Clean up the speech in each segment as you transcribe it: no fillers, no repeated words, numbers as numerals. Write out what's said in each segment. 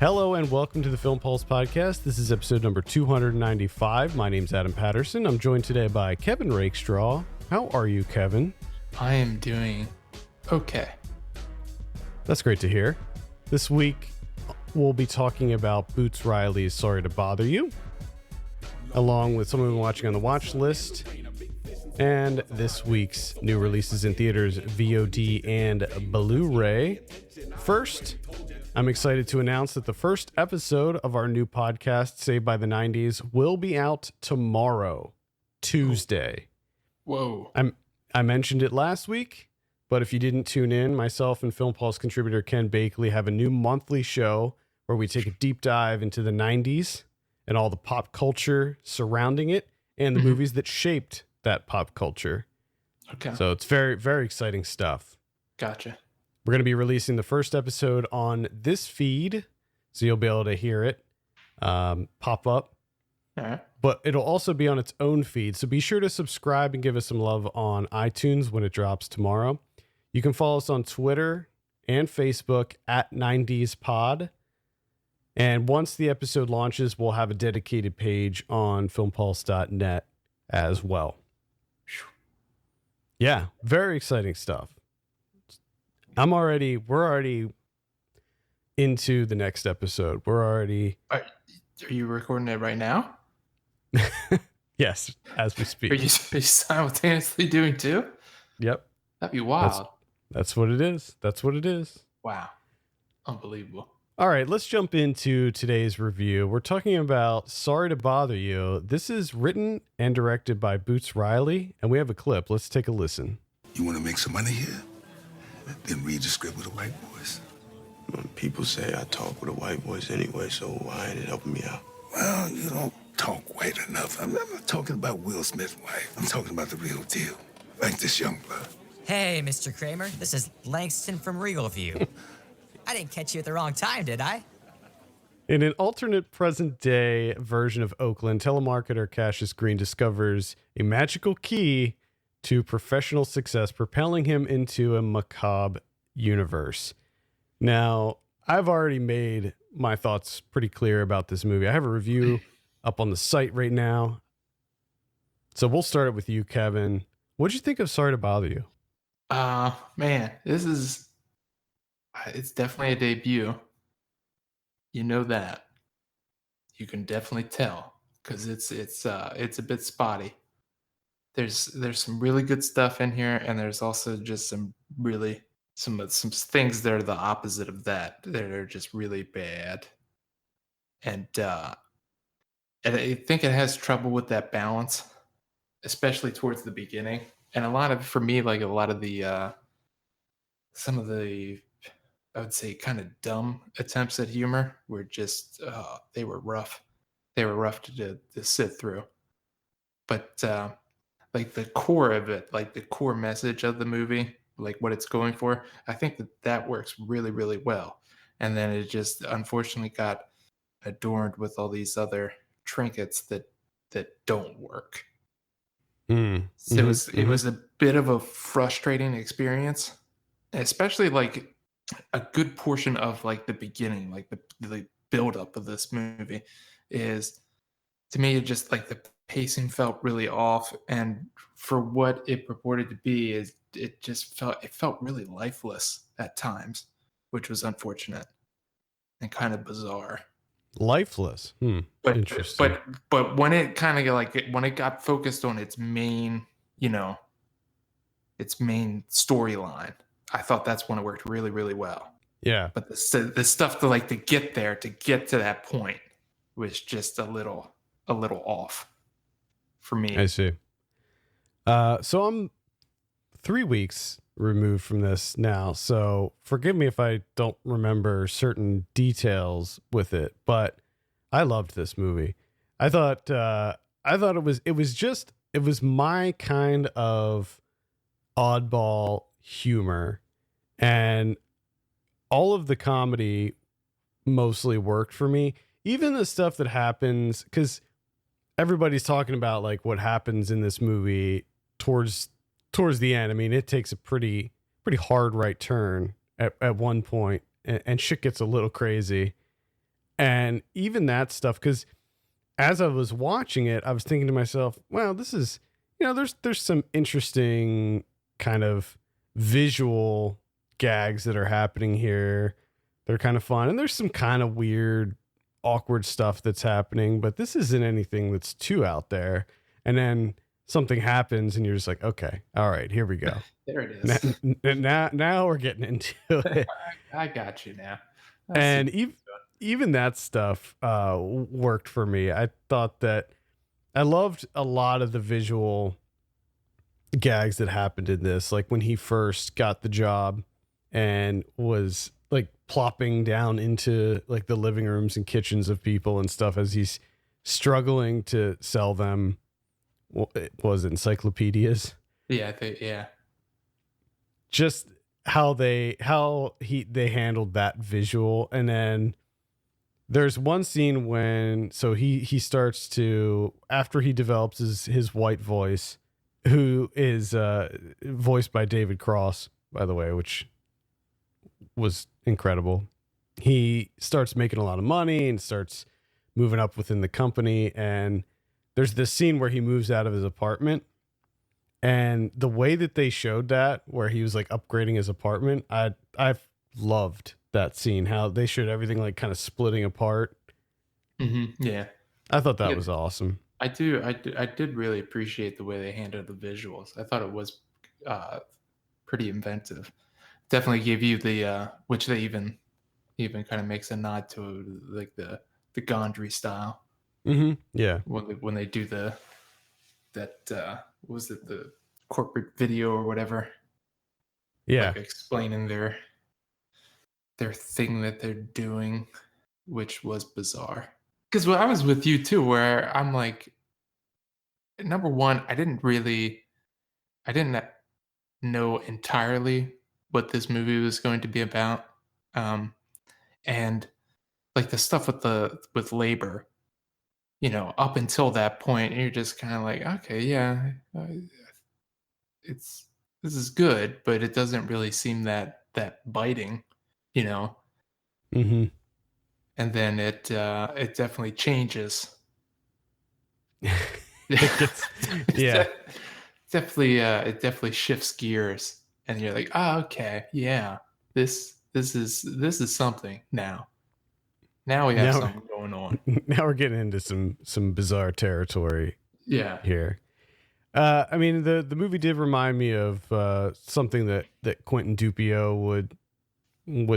Hello and welcome to the Film Pulse podcast. This is episode number 295. My name's Adam Patterson. I'm joined today by Kevin Rakestraw. How are you, Kevin? I am doing okay. That's great to hear. This week, we'll be talking about Boots Riley's Sorry to Bother You, along with something we've been watching on the watch list, and this week's new releases in theaters, VOD and Blu-ray. First, I'm excited to announce that the first episode of our new podcast, Saved by the 90s, will be out tomorrow, Tuesday. Whoa. I mentioned it last week, but if you didn't tune in, myself and Film Pulse contributor Ken Bakley have a new monthly show where we take a deep dive into the 90s and all the pop culture surrounding it and the movies that shaped that pop culture. Okay. So it's very, very exciting stuff. Gotcha. We're going to be releasing the first episode on this feed, so you'll be able to hear it pop up. All right. But it'll also be on its own feed, so be sure to subscribe and give us some love on iTunes when it drops tomorrow. You can follow us on Twitter and Facebook at 90spod. And once the episode launches, we'll have a dedicated page on filmpulse.net as well. Yeah, very exciting stuff. We're already into the next episode. Are you recording it right now? Yes, as we speak. Are you simultaneously doing two? Yep. That'd be wild. That's what it is. That's what it is. Wow. Unbelievable. All right, let's jump into today's review. We're talking about Sorry to Bother You. This is written and directed by Boots Riley, and we have a clip. Let's take a listen. You want to make some money here? Then read the script with a white voice. People say I talk with a white voice anyway, so why ain't it helping me out? Well, you don't talk white enough. I'm not talking about Will Smith's wife. I'm talking about the real deal, like this young blood. Hey, Mr. Kramer. This is Langston from Regal View. I didn't catch you at the wrong time, did I? In an alternate present-day version of Oakland, telemarketer Cassius Green discovers a magical key to professional success, propelling him into a macabre universe. Now, I've already made my thoughts pretty clear about this movie. I have a review up on the site right now. So we'll start it with you, Kevin. What'd you think of Sorry to Bother You? Man, it's definitely a debut. You know that. You can definitely tell because it's a bit spotty. There's some really good stuff in here, and there's also just some things that are the opposite of that are just really bad. And I think it has trouble with that balance, especially towards the beginning. And some of the I would say kind of dumb attempts at humor were just they were rough. They were rough to sit through. But like the core of it, like the core message of the movie, like what it's going for, I think that works really, really well. And then it just unfortunately got adorned with all these other trinkets that don't work. So it was a bit of a frustrating experience, especially like a good portion of like the beginning, like the build up of this movie is, to me, it just like the pacing felt really off, and for what it purported to be, it felt really lifeless at times, which was unfortunate and kind of bizarre. Lifeless. But Interesting. but when it kind of when it got focused on its main storyline, I thought that's when it worked really, really well. Yeah. But the stuff to get to that point was just a little off for me. I see. So I'm 3 weeks removed from this now, so forgive me if I don't remember certain details with it, but I loved this movie. I thought it was my kind of oddball humor, and all of the comedy mostly worked for me. Even the stuff that happens, because everybody's talking about like what happens in this movie towards the end. I mean, it takes a pretty hard right turn at one point, and shit gets a little crazy. And even that stuff, because as I was watching it, I was thinking to myself, well, this is, there's some interesting kind of visual gags that are happening here. They're kind of fun. And there's some kind of weird, awkward stuff that's happening, but this isn't anything that's too out there. And then something happens and you're just like, okay, all right, here we go. There it is. Now we're getting into it. I got you now. And even that stuff worked for me. I thought that I loved a lot of the visual gags that happened in this, like when he first got the job and was like plopping down into like the living rooms and kitchens of people and stuff as he's struggling to sell them. It was encyclopedias. Yeah, yeah. Just how they handled that visual. And then there's one scene when he starts to, after he develops his white voice, who is voiced by David Cross, by the way, which was incredible. He starts making a lot of money and starts moving up within the company. And there's this scene where he moves out of his apartment. And the way that they showed that, where he was like upgrading his apartment, I've loved that scene, how they showed everything like kind of splitting apart. Mm-hmm. Yeah. I thought that was awesome. I did really appreciate the way they handled the visuals. I thought it was pretty inventive. Definitely gave you the which they even kind of makes a nod to like the Gondry style. Mm-hmm. Yeah. When they do what was it, the corporate video or whatever? Yeah. Like explaining their thing that they're doing, which was bizarre. Because I was with you too, where I'm like, number one, I didn't know entirely what this movie was going to be about, and like the stuff with labor, up until that point, you're just kind of like, okay, yeah, this is good, but it doesn't really seem that biting, Mm-hmm. and then it definitely changes. Yeah. It definitely shifts gears, and you're like, oh, okay, yeah, this is something now. Now we have something going on. Now we're getting into some bizarre territory. Yeah. Here. I mean, the movie did remind me of something that Quentin Dupieux would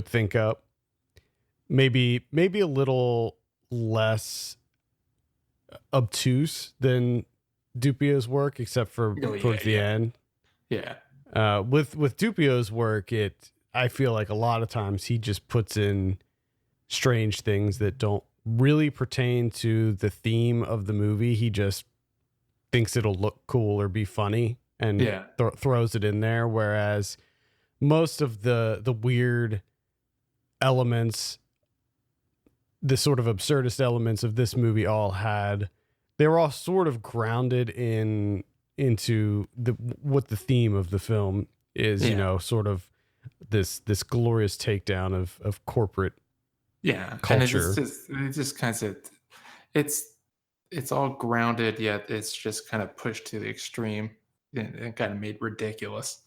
think up. Maybe a little less obtuse than Dupieux's work, except for towards the end. Yeah. With Dupieux's work, I feel like a lot of times he just puts in strange things that don't really pertain to the theme of the movie. He just thinks it'll look cool or be funny and throws it in there. Whereas most of the weird elements, the sort of absurdist elements of this movie they were all sort of grounded into what the theme of the film is, sort of this glorious takedown of corporate culture. And it just kind of, it's all grounded, yet it's just kind of pushed to the extreme and kind of made ridiculous.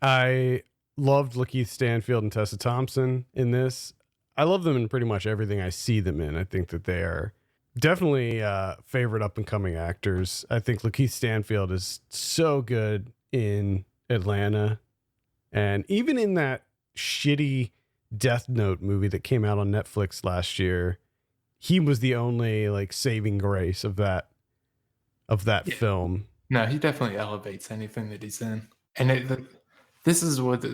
I loved Lakeith Stanfield and Tessa Thompson in this. I love them in pretty much everything I see them in. I think that they are definitely favorite up and coming actors. I think Lakeith Stanfield is so good in Atlanta, and even in that shitty Death Note movie that came out on Netflix last year, he was the only like saving grace of that film. No, he definitely elevates anything that he's in, and this is what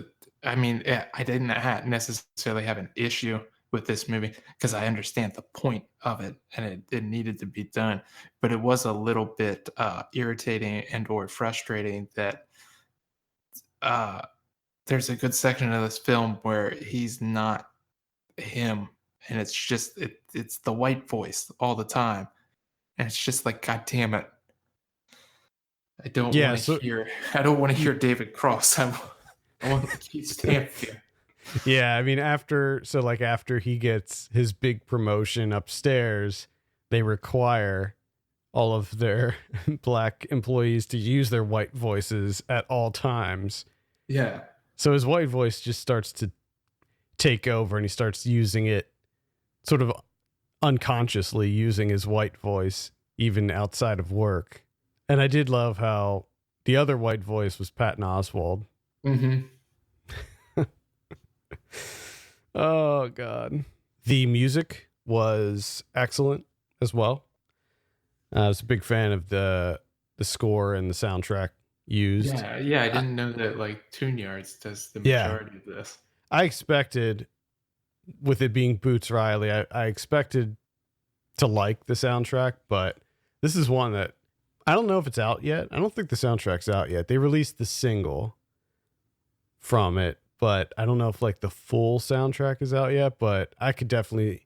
I mean. I didn't necessarily have an issue with this movie because I understand the point of it and it needed to be done, but it was a little bit irritating and or frustrating that there's a good section of this film where he's not him, and it's just it's the white voice all the time, and it's just like, God damn it, I don't want to hear David Cross. I want to keep Stanfield. Yeah, I mean, after he gets his big promotion upstairs, they require all of their black employees to use their white voices at all times. Yeah. So his white voice just starts to take over, and he starts using it sort of unconsciously, using his white voice even outside of work. And I did love how the other white voice was Patton Oswalt. Mm-hmm. Oh God. The music was excellent as well. I was a big fan of the score and the soundtrack used. Yeah. I didn't know that like Tune Yards does the Yeah. majority of this. I expected, with it being Boots Riley, I expected to like the soundtrack, but this is one that I don't know if it's out yet. I don't think the soundtrack's out yet. They released the single from it, but I don't know if like the full soundtrack is out yet, but I could definitely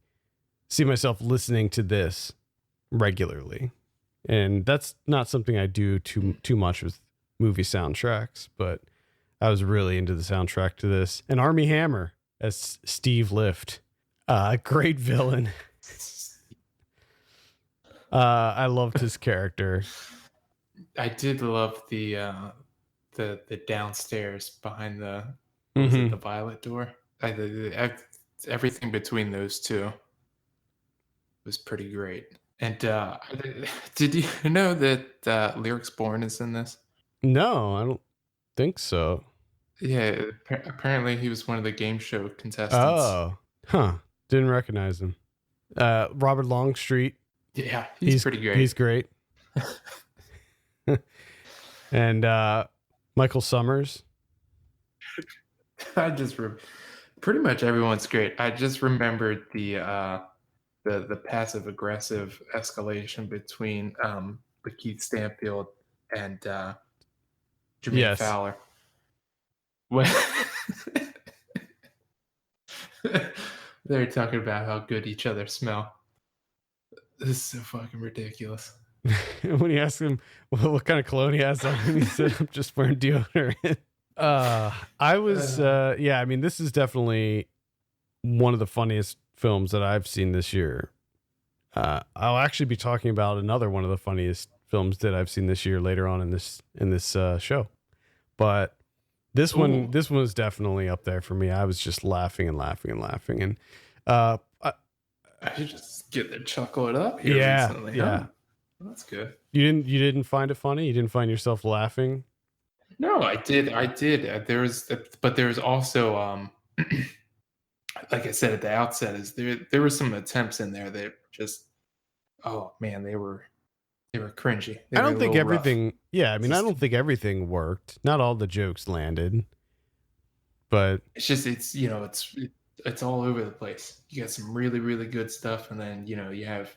see myself listening to this regularly. And that's not something I do too much with movie soundtracks, but I was really into the soundtrack to this. And Armie Hammer as Steve Lift. Great villain. I loved his character. I did love the downstairs behind the was it the violet door. Everything between those two was pretty great. And did you know that Lyrics Born is in this? No, I don't think so. Yeah, apparently he was one of the game show contestants. Oh, huh. Didn't recognize him. Robert Longstreet. Yeah, he's pretty great. He's great. And Michael Summers. I just pretty much everyone's great. I just remembered the passive aggressive escalation between Keith Stanfield and Jermaine Fowler. When they're talking about how good each other smell. This is so fucking ridiculous. When he asked him what kind of cologne he has on, he said, "I'm just wearing deodorant." I was, I mean, this is definitely one of the funniest films that I've seen this year. I'll actually be talking about another one of the funniest films that I've seen this year later on in this show. But this one was definitely up there for me. I was just laughing and laughing and laughing, and I should just get the chuckle it up here recently. Yeah. Huh? Well, that's good. You didn't find it funny? You didn't find yourself laughing? No, I did. There was also like I said at the outset, is there were some attempts in there that just, oh man, they were cringy. I don't think everything. Rough. Yeah, I mean, I don't think everything worked. Not all the jokes landed, but it's just it's all over the place. You got some really really good stuff, and then you have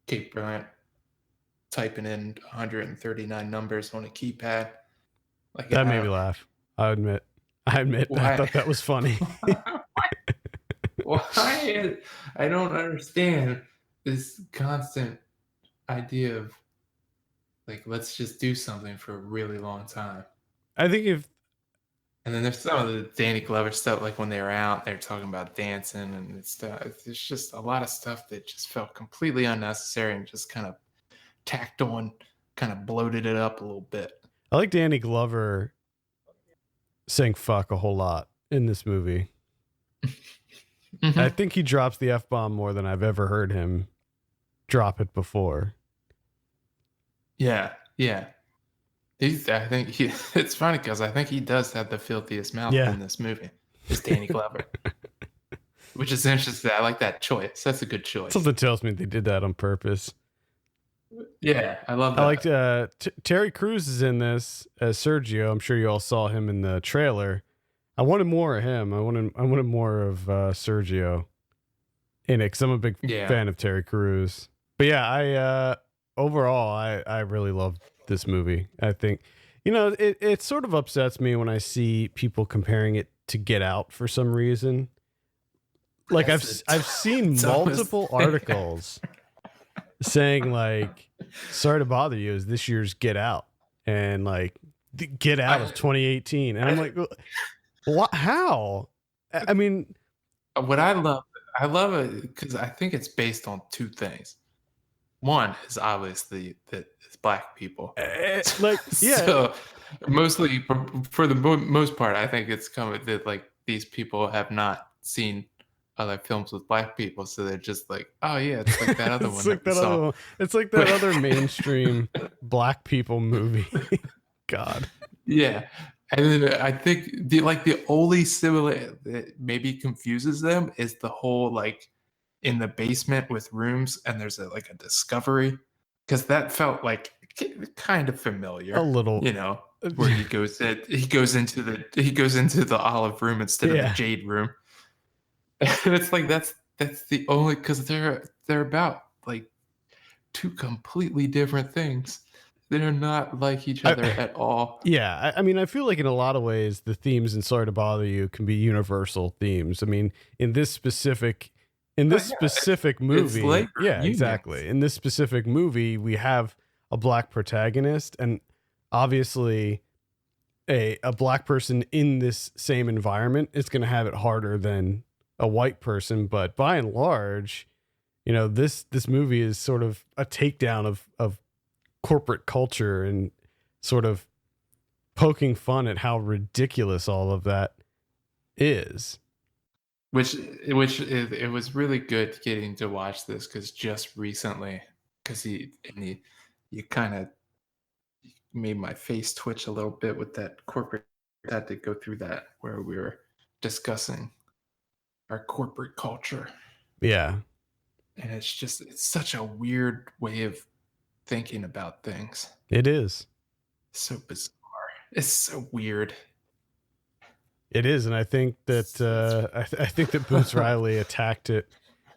Kate Bryant typing in 139 numbers on a keypad. Like that made me laugh. I admit. I thought that was funny. Why? I don't understand this constant idea of like, let's just do something for a really long time. I think and then there's some of the Danny Glover stuff, like when they were out, they were talking about dancing and stuff. There's just a lot of stuff that just felt completely unnecessary and just kind of tacked on, kind of bloated it up a little bit. I like Danny Glover saying fuck a whole lot in this movie. Mm-hmm. I think he drops the F-bomb more than I've ever heard him drop it before. Yeah. It's funny because I think he does have the filthiest mouth in this movie. It's Danny Glover. Which is interesting. I like that choice. That's a good choice. Something tells me they did that on purpose. Yeah, I love that. I liked Terry Crews is in this as Sergio. I'm sure you all saw him in the trailer. I wanted more of him. I wanted more of Sergio in it because I'm a big fan of Terry Crews. But yeah, overall I really loved this movie. I think it sort of upsets me when I see people comparing it to Get Out for some reason. Like I've seen multiple articles saying like, sorry to bother you, is this year's Get Out, and like Get Out of 2018, and I'm like, What? How? I mean, What I love it because I think it's based on two things. One is obviously that it's black people. like, yeah, So mostly for the most part, I think it's coming that like these people have not seen other films with black people, so they're just like, oh yeah, it's like that other it's one like that we that other saw. one. It's like that other mainstream black people movie. God. Yeah. And then I think the only similar that maybe confuses them is the whole like in the basement with rooms and there's like a discovery because that felt like kind of familiar, A little. where he goes into the olive room instead of the Yeah. jade room. And it's like that's the only because they're about like two completely different things. They're not like each other at all. Yeah, I mean, I feel like in a lot of ways, the themes in "Sorry to Bother You" can be universal themes. I mean, in this specific It's movie, labor yeah, unions. exactly. In this specific movie, we have a black protagonist, and obviously, a black person in this same environment is going to have it harder than a white person. But by and large, this movie is sort of a takedown of corporate culture and sort of poking fun at how ridiculous all of that is. Which it was really good getting to watch this because just recently, because you kind of made my face twitch a little bit with that corporate. Had to go through that where we were discussing our corporate culture, Yeah, and it's such a weird way of thinking about things. it is. So bizarre. It's so weird. It is, and I think that I think that Boots Riley attacked it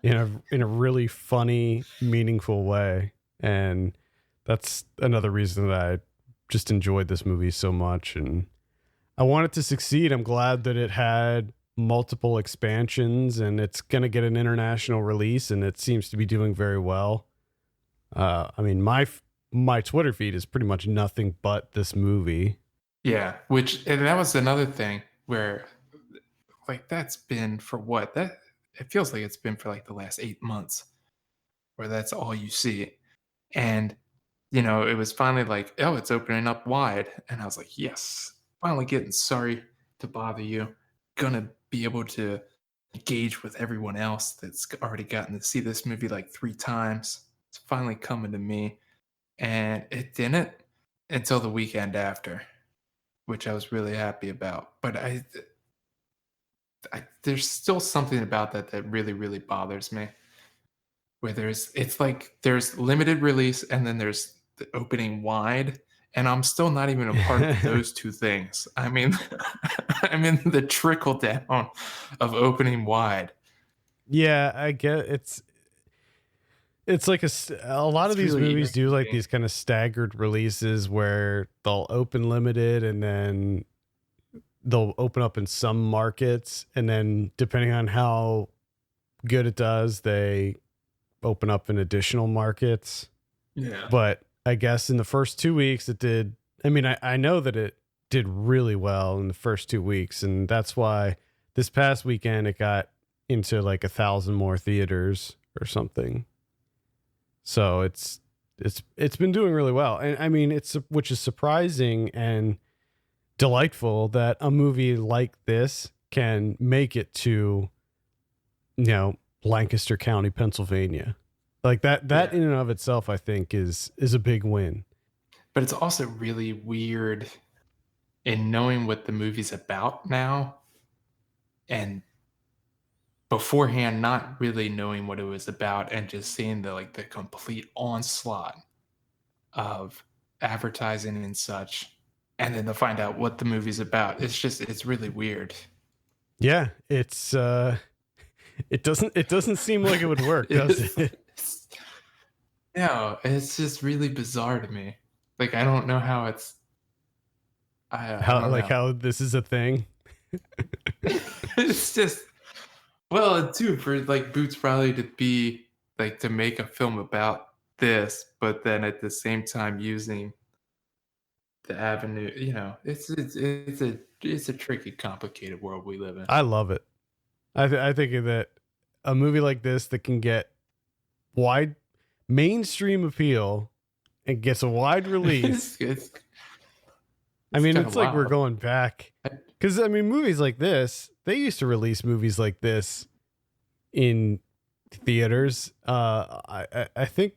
in a really funny, meaningful way, and that's another reason that I just enjoyed this movie so much, and I want it to succeed. I'm glad that it had multiple expansions, and it's going to get an international release, and it seems to be doing very well. I mean, my Twitter feed is pretty much nothing but this movie. Yeah, and that was another thing where like that's been for what that it feels like it's been for like the last 8 months where that's all you see. And it was finally like, oh, it's opening up wide. And I was like, yes, finally getting Sorry to Bother You. Gonna be able to engage with everyone else that's already gotten to see this movie like 3 times. It's finally coming to me. And it didn't until the weekend after, which I was really happy about. But there's still something about that really, really bothers me. Where it's like there's limited release and then there's the opening wide, and I'm still not even a part of those two things. I mean, I'm in the trickle down of opening wide. Yeah, I get it's like a lot of these really movies do like irritating. these kind of staggered releases where they'll open limited and then they'll open up in some markets, and then depending on how good it does, they open up in additional markets. Yeah. But I guess in the first 2 weeks it did. I mean, I know that it did really well in the first 2 weeks, and that's why this past weekend it got into like 1,000 more theaters or something. So it's been doing really well, and I mean which is surprising and delightful that a movie like this can make it to Lancaster County, Pennsylvania. Like that Yeah. in and of itself, I think is a big win. But it's also really weird in knowing what the movie's about now and beforehand not really knowing what it was about and just seeing the complete onslaught of advertising and such, and then to find out what the movie's about. It's really weird. Yeah, it doesn't seem like it would work, does it? No, it's just really bizarre to me. Like I don't know how it's I don't know. How this is a thing. It's just well, too, for like Boots Riley to be like to make a film about this, but then at the same time using the avenue, it's it's a tricky, complicated world we live in. I love it. I think that a movie like this that can get wide mainstream appeal and gets a wide release. I mean, it's like we're going back because I mean, movies like this, they used to release movies like this in theaters. I think,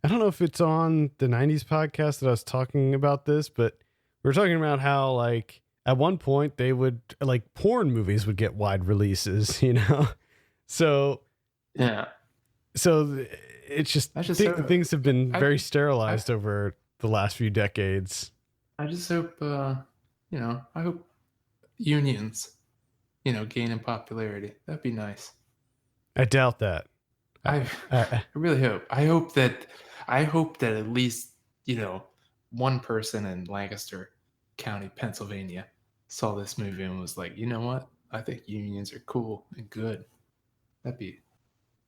I don't know if it's on the 90s podcast that I was talking about this, but we were talking about how like at one point they would like porn movies would get wide releases, you know? So yeah. So it's just things have been very sterilized over the last few decades. I just hope, you know, I hope unions, you know, gain in popularity. That'd be nice. I doubt that. I really hope. I hope that at least, you know, one person in Lancaster County, Pennsylvania, saw this movie and was like, you know what? I think unions are cool and good.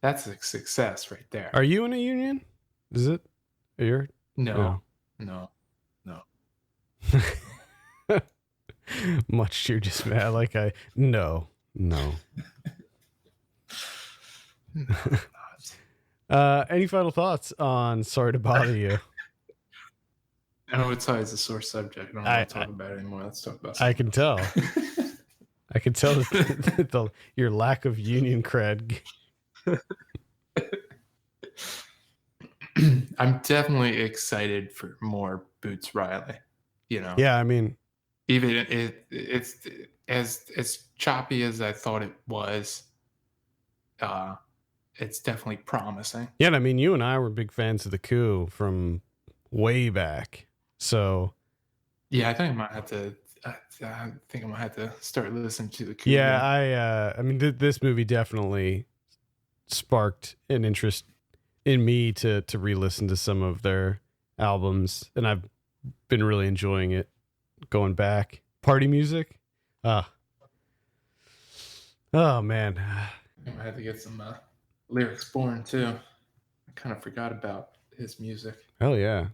That's a success right there. Are you in a union? Is it? No. Much to your dismay, no. Any final thoughts on Sorry to Bother You? I know it's always a sore subject. I don't want to talk about it anymore. Let's talk about something. I can tell. I can tell your lack of union cred. I'm definitely excited for more Boots Riley. You know. Yeah, I mean, even it's as choppy as I thought it was. It's definitely promising. Yeah, I mean, you and I were big fans of The Coup from way back. So, yeah, I think I might have to. I think I might have to start listening to The Coup. Yeah, I mean, this movie definitely sparked an interest in me to re-listen to some of their albums, and I've been really enjoying it going back. Party music, oh man, I had to get some lyrics born too. I kind of forgot about his music. Hell yeah.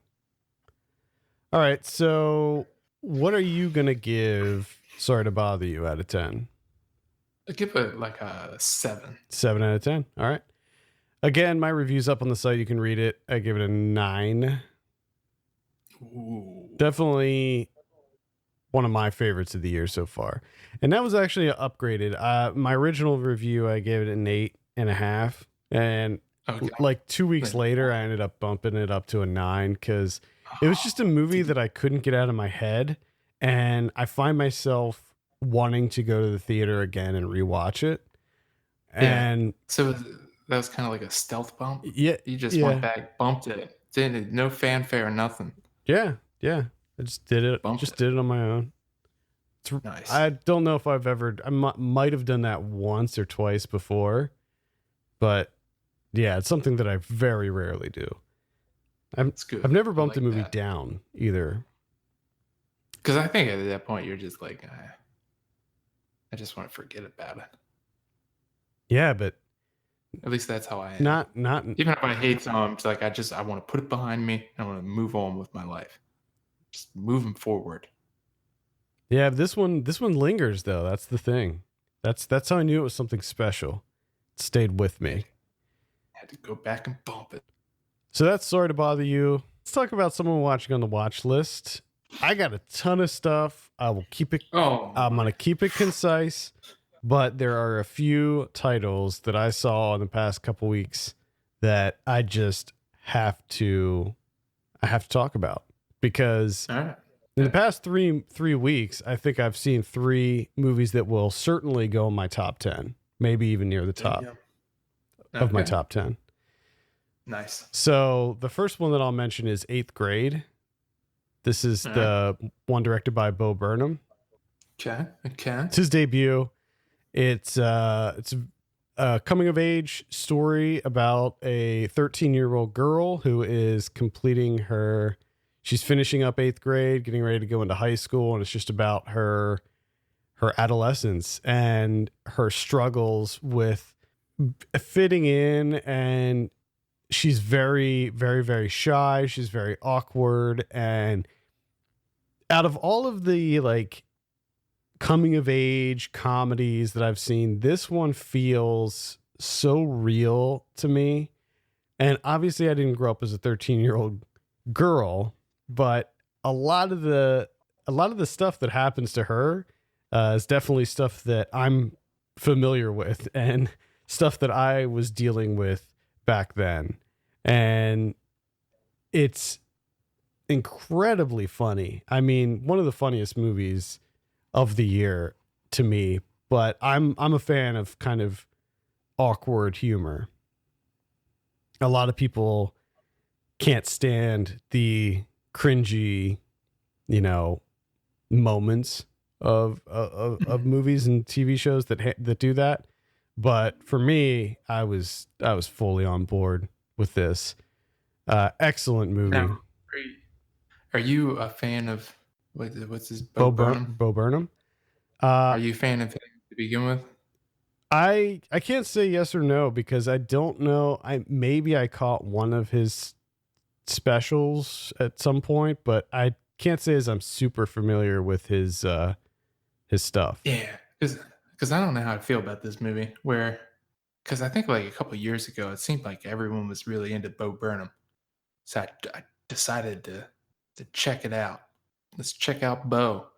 All right, so what are you gonna give Sorry to Bother You out of 10? I give it like a 7. 7 out of 10. All right. Again, my review's up on the site. You can read it. I give it a 9. Ooh. Definitely one of my favorites of the year so far. And that was actually upgraded. My original review, I gave it an 8.5. And like 2 weeks later, I ended up bumping it up to a 9 because it was just a movie that I couldn't get out of my head. And I find myself wanting to go to the theater again and rewatch it. And so that was kind of like a stealth bump. Yeah. You just went back, bumped it. No fanfare or nothing. Yeah. I just did it. Did it on my own. It's nice. I don't know if I've ever, I might have done that once or twice before, but yeah, it's something that I very rarely do. It's good. I've never bumped a movie down either. Because I think at that point you're just like, I just want to forget about it. Yeah, but at least that's how I am. Not even if I hate something, it's like I want to put it behind me. I want to move on with my life. Just moving forward. Yeah, this one lingers though. That's the thing. That's how I knew it was something special. It stayed with me. I had to go back and bump it. So that's Sorry to Bother You. Let's talk about someone watching on the watch list. I got a ton of stuff. I will keep it. I'm going to keep it concise, but there are a few titles that I saw in the past couple weeks that I just have to talk about because in the past three weeks, I think I've seen 3 movies that will certainly go in my top 10, maybe even near the top of my top 10. Nice. So the first one that I'll mention is 8th Grade. This is the one directed by Bo Burnham. Okay. It's his debut. It's a coming of age story about a 13-year-old girl who is she's finishing up 8th grade, getting ready to go into high school, and it's just about her adolescence and her struggles with fitting in, and she's very, very, very shy. She's very awkward. And out of all of the like coming of age comedies that I've seen, this one feels so real to me. And obviously I didn't grow up as a 13-year-old girl, but a lot of the stuff that happens to her is definitely stuff that I'm familiar with and stuff that I was dealing with back then. And it's incredibly funny. I mean, one of the funniest movies of the year to me, but I'm a fan of kind of awkward humor. A lot of people can't stand the cringy, moments of movies and TV shows that do that. But for me, I was fully on board with this. Excellent movie. Now, are you a fan of what's his Bo Burnham? Bo Burnham. Are you a fan of him to begin with? I can't say yes or no because I don't know. Maybe I caught one of his specials at some point, but I can't say as I'm super familiar with his stuff. Yeah, because I don't know how to feel about this movie. Because I think like a couple of years ago, it seemed like everyone was really into Bo Burnham, so I decided to check it out. Let's check out Bo,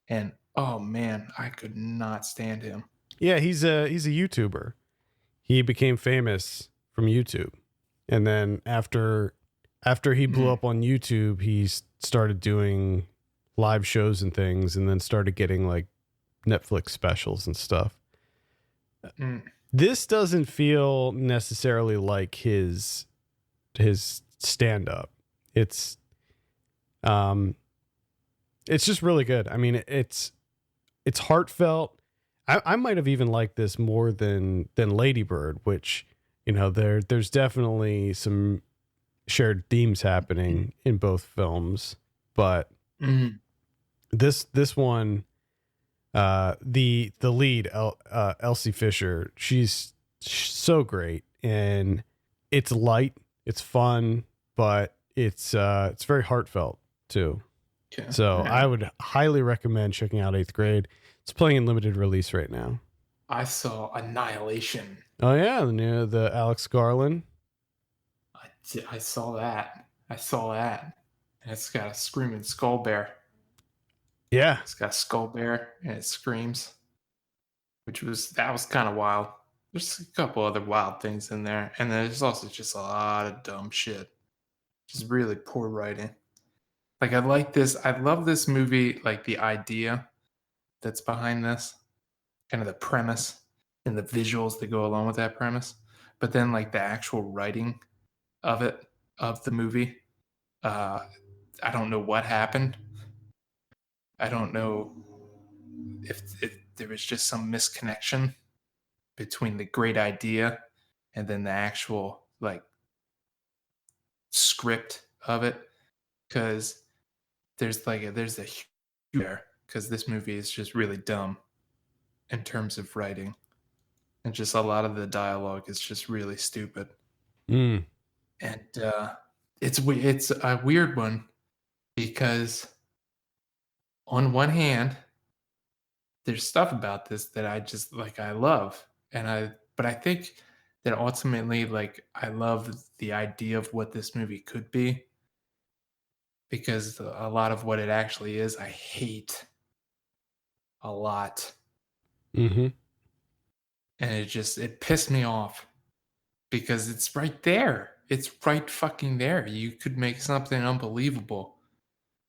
and oh man, I could not stand him. Yeah, he's a YouTuber. He became famous from YouTube, and then after he blew up on YouTube, he started doing live shows and things, and then started getting like Netflix specials and stuff. This doesn't feel necessarily like his stand-up. It's just really good. I mean, it's heartfelt. I might have even liked this more than Lady Bird, which, there's definitely some shared themes happening in both films, but this one, the lead, Elsie Fisher, she's so great, and it's light, it's fun, but it's very heartfelt too. Okay. So I would highly recommend checking out 8th Grade. It's playing in limited release right now. I saw Annihilation. Oh yeah, the Alex Garland. I saw that. And it's got a screaming skull bear. Yeah. It's got a skull bear and it screams. That was kind of wild. There's a couple other wild things in there. And there's also just a lot of dumb shit. Just really poor writing. Like I love this movie, like the idea that's behind this. Kind of the premise and the visuals that go along with that premise. But then like the actual writing of the movie. I don't know what happened. I don't know if there was just some misconnection between the great idea and then the actual like script of it, because there's a huge there, because this movie is just really dumb in terms of writing, and just a lot of the dialogue is just really stupid. And it's a weird one because on one hand, there's stuff about this that I just like, I love. But I think that ultimately, like, I love the idea of what this movie could be, because a lot of what it actually is, I hate a lot. Mm-hmm. And it pissed me off because it's right there. It's right fucking there. You could make something unbelievable.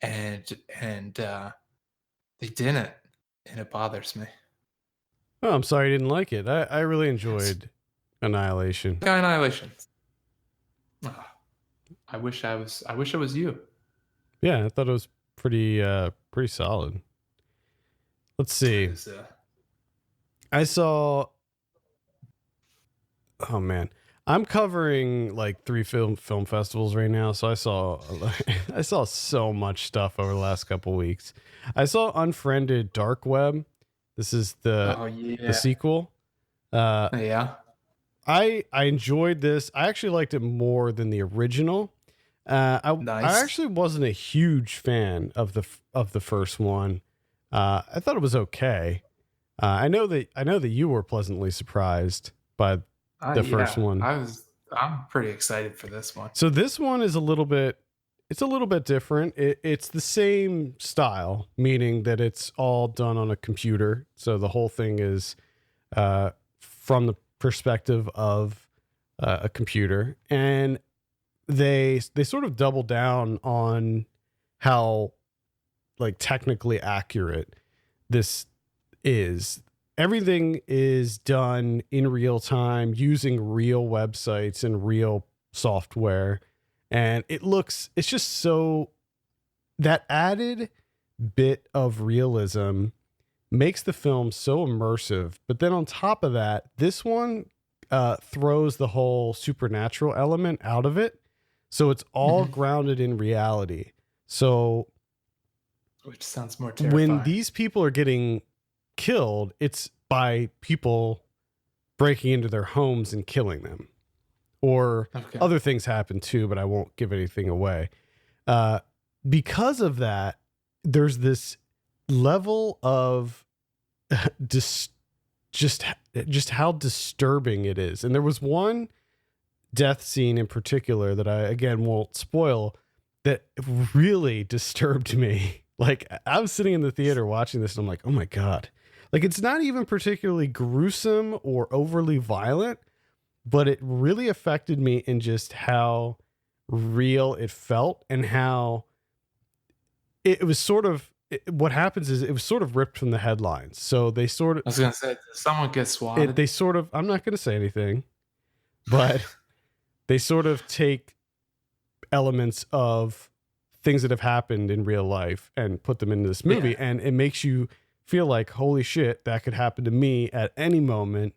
And they didn't. And it bothers me. Oh, I'm sorry you didn't like it. I really enjoyed Annihilation. Annihilation. Oh, I wish I was you. Yeah, I thought it was pretty solid. Let's see. I saw. Oh man, I'm covering like 3 film festivals right now, so I saw so much stuff over the last couple weeks. I saw Unfriended Dark Web. This is the sequel. Yeah. I enjoyed this. I actually liked it more than the original. Nice. I actually wasn't a huge fan of the first one. I thought it was okay. I know that you were pleasantly surprised by the first one. I'm pretty excited for this one. So this one is a little bit different. It's the same style, meaning that it's all done on a computer. So the whole thing is from the perspective of a computer, and they sort of double down on how like technically accurate this is. Everything is done in real time using real websites and real software. And it's just so, that added bit of realism makes the film so immersive. But then on top of that, this one throws the whole supernatural element out of it. So it's all grounded in reality. So which sounds more terrifying. When these people are getting killed, it's by people breaking into their homes and killing them. Or other things happen too, but I won't give anything away. Because of that, there's this level of just how disturbing it is. And there was one death scene in particular that I, again, won't spoil, that really disturbed me. Like, I was sitting in the theater watching this and I'm like, oh my God. Like, it's not even particularly gruesome or overly violent, but it really affected me in just how real it felt and how it was sort of, what happens is it was sort of ripped from the headlines. So they sort of, I was going to say, someone gets swatted. they sort of, I'm not going to say anything, but they sort of take elements of things that have happened in real life and put them into this movie. Yeah. And it makes you feel like, holy shit, that could happen to me at any moment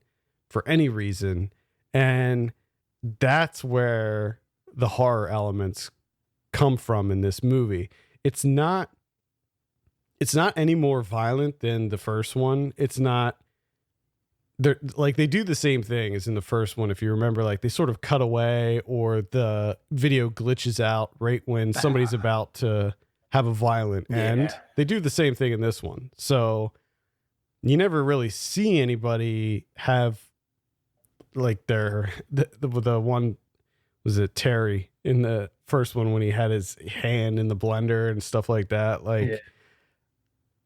for any reason. And that's where the horror elements come from in this movie. It's not any more violent than the first one. It's not, they're like, they do the same thing as in the first one. If you remember, like, they sort of cut away or the video glitches out right when somebody's about to have a violent end. They do the same thing in this one. So you never really see anybody have like the one, was it Terry in the first one when he had his hand in the blender and stuff like that. Like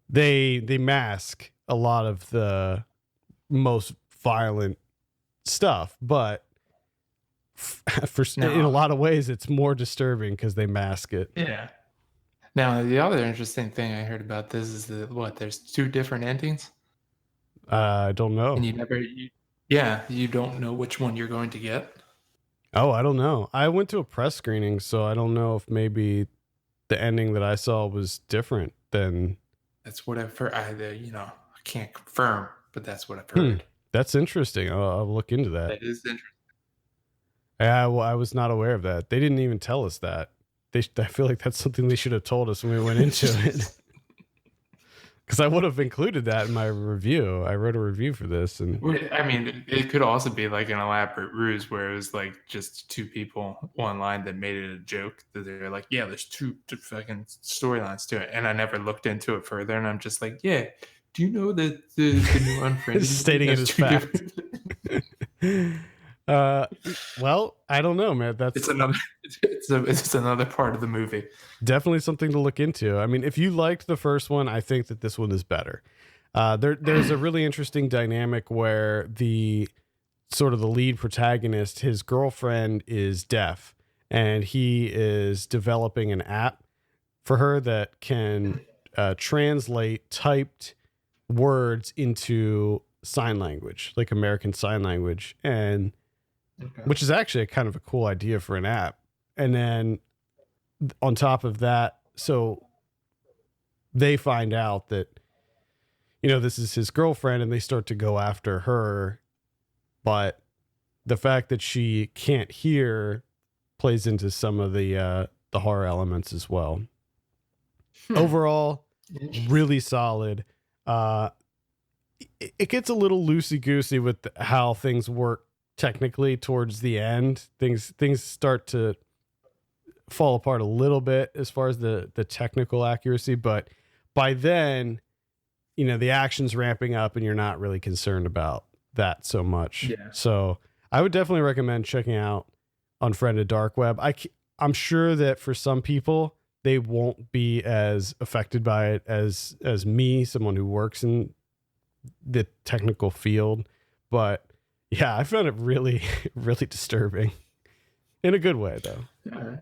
they mask a lot of the most violent stuff, but in a lot of ways it's more disturbing because they mask it. Yeah. Now the other interesting thing I heard about this is that there's two different endings. I don't know. And you don't know which one you're going to get. Oh, I don't know. I went to a press screening, so I don't know if maybe the ending that I saw was different than. That's what I've heard. I can't confirm, but that's what I've heard. That's interesting. I'll look into that. That is interesting. Yeah, well, I was not aware of that. They didn't even tell us that. I feel like that's something they should have told us when we went into it. Because I would have included that in my review. I wrote a review for this, and I mean, it could also be like an elaborate ruse where it was like just two people online that made it a joke. That they're like, "Yeah, there's two fucking storylines to it," and I never looked into it further. And I'm just like, "Yeah, do you know that the new Unfriended stating it as fact?" Well, I don't know, man. It's another part of the movie. Definitely something to look into. I mean, if you liked the first one, I think that this one is better. There's a really interesting dynamic where the lead protagonist, his girlfriend is deaf, and he is developing an app for her that can translate typed words into sign language, like American Sign Language, and which is actually a kind of a cool idea for an app. And then on top of that, so they find out that, this is his girlfriend, and they start to go after her. But the fact that she can't hear plays into some of the horror elements as well. Overall, really solid. It gets a little loosey-goosey with how things work technically towards the end. Things start to fall apart a little bit as far as the technical accuracy, but by then the action's ramping up and you're not really concerned about that so much. Yeah. So I would definitely recommend checking out Unfriended Dark Web. I'm sure that for some people, they won't be as affected by it as me, someone who works in the technical field. But yeah, I found it really, really disturbing in a good way, though. All right.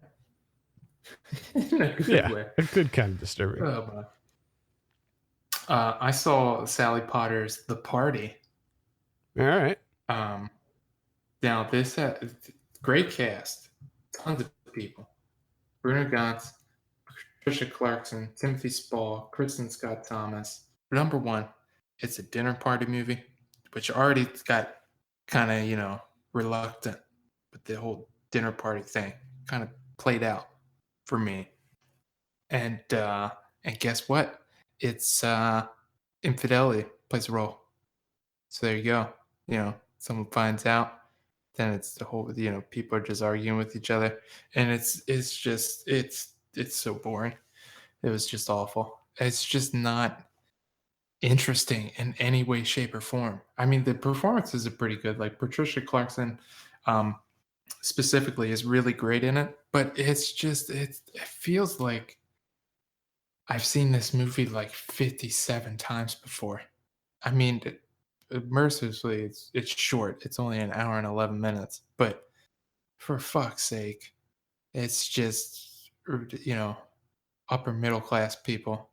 In a good way. A good kind of disturbing. Oh, boy. I saw Sally Potter's The Party. All right. Now this great cast, tons of people: Bruno Gantz, Patricia Clarkson, Timothy Spall, Kristen Scott Thomas. Number one, it's a dinner party movie, which already got kind of reluctant, but the whole dinner party thing kind of played out for me. And guess what? It's infidelity plays a role. So there you go. Someone finds out, then it's the whole people are just arguing with each other, and it's so boring. It was just awful. It's just not interesting in any way, shape, or form. I mean, the performances are pretty good. Like Patricia Clarkson, specifically, is really great in it. But it's just it feels like I've seen this movie like 57 times before. I mean, mercilessly, it's short. It's only an hour and 11 minutes. But for fuck's sake, it's just upper middle class people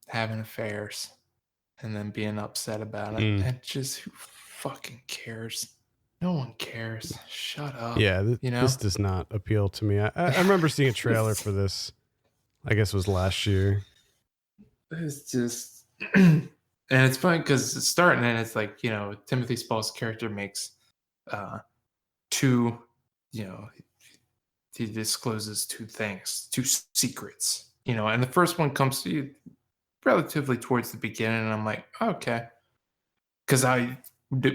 having affairs and then being upset about it. And just who fucking cares? No one cares. Shut up. Yeah, this does not appeal to me. I remember seeing a trailer for this. I guess it was last year. It's just, and it's funny because it's starting and it's like, Timothy Spall's character makes two, he discloses two things, two secrets, and the first one comes to you relatively towards the beginning, and I'm like, okay. Because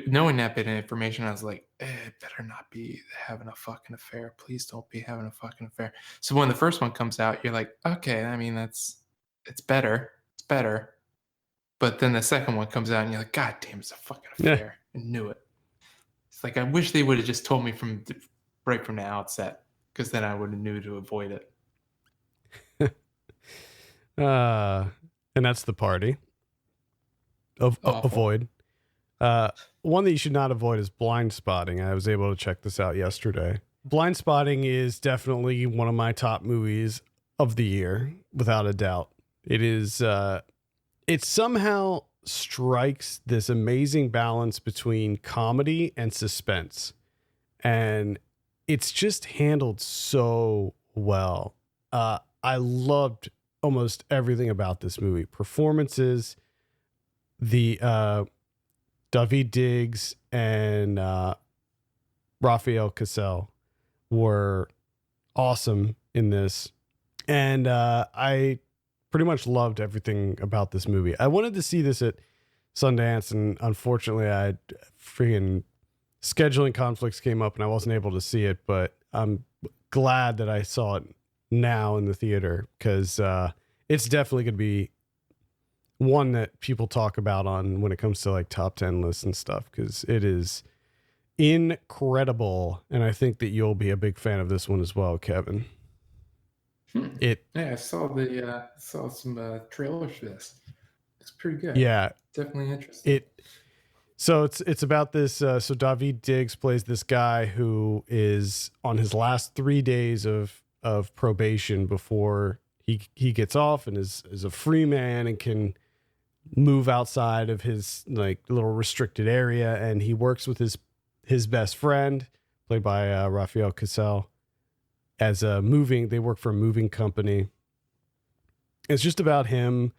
knowing that bit of information, I was like, it better not be having a fucking affair. Please don't be having a fucking affair. So when the first one comes out, you're like, okay, I mean, it's better. It's better. But then the second one comes out and you're like, God damn, it's a fucking affair. I knew it. It's like, I wish they would have just told me right from the outset, because then I would have knew to avoid it. And that's The Party. Avoid. One that you should not avoid is Blindspotting. I was able to check this out yesterday. Blindspotting is definitely one of my top movies of the year, without a doubt. It is, it somehow strikes this amazing balance between comedy and suspense. And it's just handled so well. I loved almost everything about this movie. Performances, the David Diggs and Raphael Cassel were awesome in this. And I pretty much loved everything about this movie. I wanted to see this at Sundance, and unfortunately I freaking scheduling conflicts came up and I wasn't able to see it, but I'm glad that I saw it now in the theater, because it's definitely going to be one that people talk about on when it comes to like top 10 lists and stuff, because it is incredible. And I think that you'll be a big fan of this one as well, Kevin. Yeah, I saw some trailers for this. It's pretty good. Yeah, definitely interesting. So it's about this. So David Diggs plays this guy who is on his last 3 days of probation before he gets off and is a free man and can move outside of his like little restricted area. And he works with his best friend, played by Raphael Cassel, they work for a moving company. It's just about him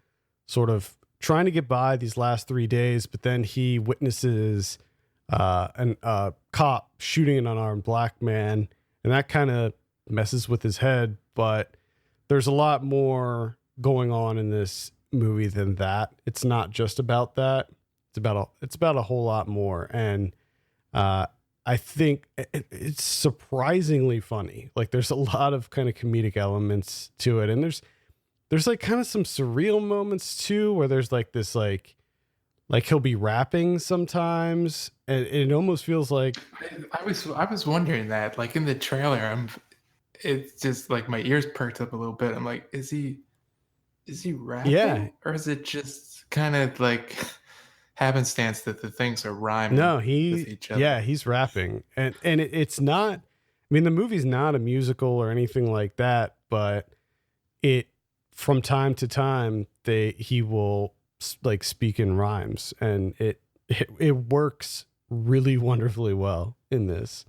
sort of trying to get by these last 3 days, but then he witnesses a cop shooting an unarmed black man, and that kind of messes with his head. But there's a lot more going on in this movie than that. It's not just about that. It's about a whole lot more. And I think it's surprisingly funny. Like there's a lot of kind of comedic elements to it, and there's There's like kind of some surreal moments too, where there's like this like he'll be rapping sometimes, and it almost feels like I was wondering that, like in the trailer, it's just like my ears perked up a little bit. I'm like, is he rapping? Yeah. Or is it just kind of like happenstance that the things are rhyming no, with each other? yeah, he's rapping, and it's not. I mean, the movie's not a musical or anything like that, but it from time to time he will like speak in rhymes, and it works really wonderfully well in this.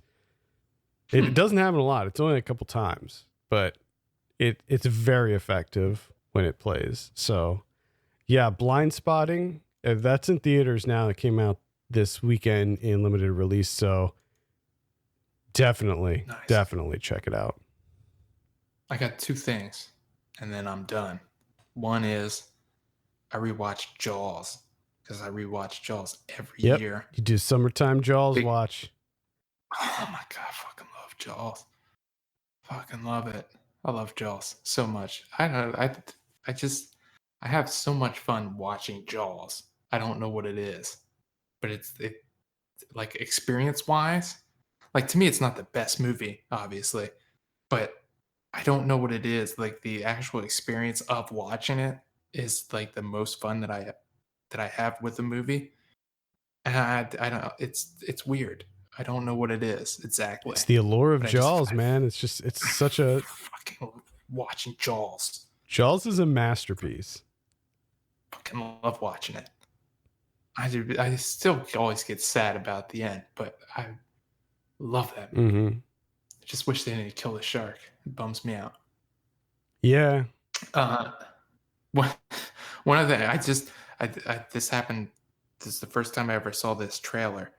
It doesn't happen a lot. It's only a couple times, but it's very effective when it plays. So yeah, Blindspotting, that's in theaters now. It came out this weekend in limited release, so definitely check it out. I got two things, and then I'm done. One is I rewatched Jaws, because I rewatch Jaws every year. You do summertime Jaws watch. Oh my god, I fucking love Jaws. Fucking love it. I love Jaws so much. I don't know. I have so much fun watching Jaws. I don't know what it is, but it like experience wise, like to me, it's not the best movie, obviously, but I don't know what it is. Like the actual experience of watching it is like the most fun that I have with the movie. And I don't know. It's weird. I don't know what it is exactly. It's the allure of Jaws, man. It's such a fucking watching Jaws. Jaws is a masterpiece. Fucking love watching it. I still always get sad about the end, but I love that movie. Mm-hmm. I just wish they didn't kill the shark. It bums me out. Yeah. One other thing, this happened. This is the first time I ever saw this trailer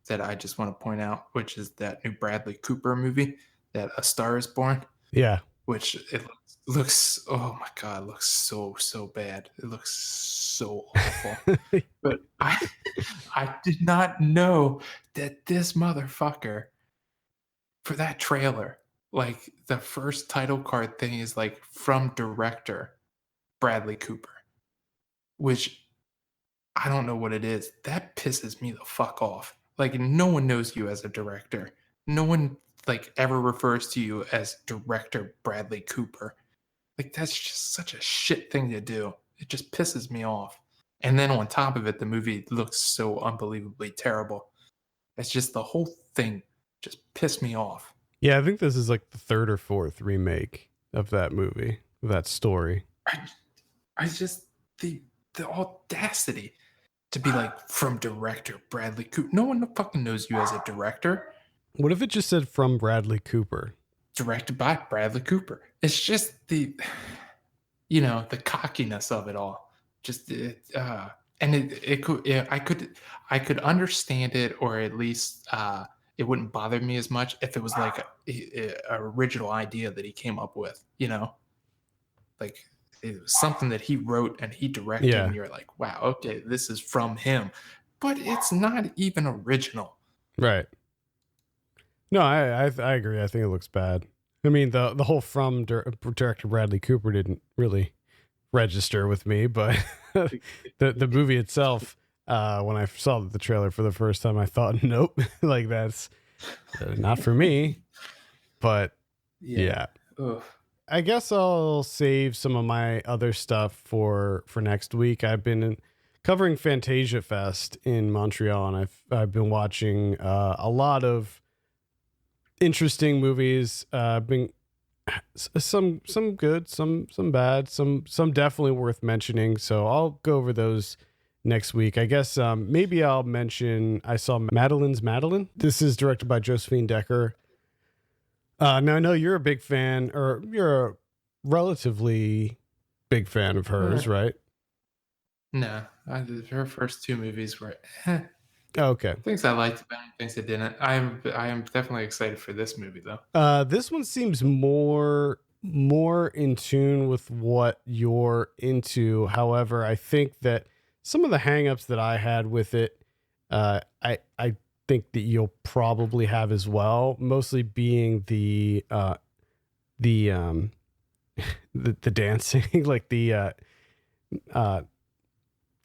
that I just want to point out, which is that new Bradley Cooper movie, that A Star Is Born. Yeah. Which it looks, oh my god, it looks so bad. It looks so awful. But I did not know that this motherfucker, for that trailer, like the first title card thing is like from director Bradley Cooper, which I don't know what it is. That pisses me the fuck off. Like no one knows you as a director. No one like ever refers to you as director Bradley Cooper. Like that's just such a shit thing to do. It just pisses me off. And then on top of it, the movie looks so unbelievably terrible. It's just the whole thing just pissed me off. Yeah, I think this is like the third or fourth remake of that movie, of that story. I just the audacity to be like from director Bradley Cooper. No one fucking knows you as a director. What if it just said from Bradley Cooper? Directed by Bradley Cooper. It's just the cockiness of it all. Just I could understand it, or at least it wouldn't bother me as much if it was like a original idea that he came up with. Like it was something that he wrote and he directed, and you're like, wow, okay, this is from him, but it's not even original. Right. No, I agree. I think it looks bad. I mean, the whole from director Bradley Cooper didn't really register with me, but the movie itself, when I saw the trailer for the first time, I thought, nope, like that's not for me. But yeah. I guess I'll save some of my other stuff for next week. I've been covering Fantasia Fest in Montreal, and I've been watching a lot of interesting movies. Been some good, some bad, some definitely worth mentioning. So I'll go over those next week. I guess maybe I'll mention I saw Madeline. This is directed by Josephine Decker. Now I know you're a big fan, or you're a relatively big fan of hers, right? No, her first two movies were okay. Things I liked about it, things I didn't. I am definitely excited for this movie though. This one seems more in tune with what you're into. However, I think that some of the hangups that I had with it, I think that you'll probably have as well. Mostly being the the dancing, like the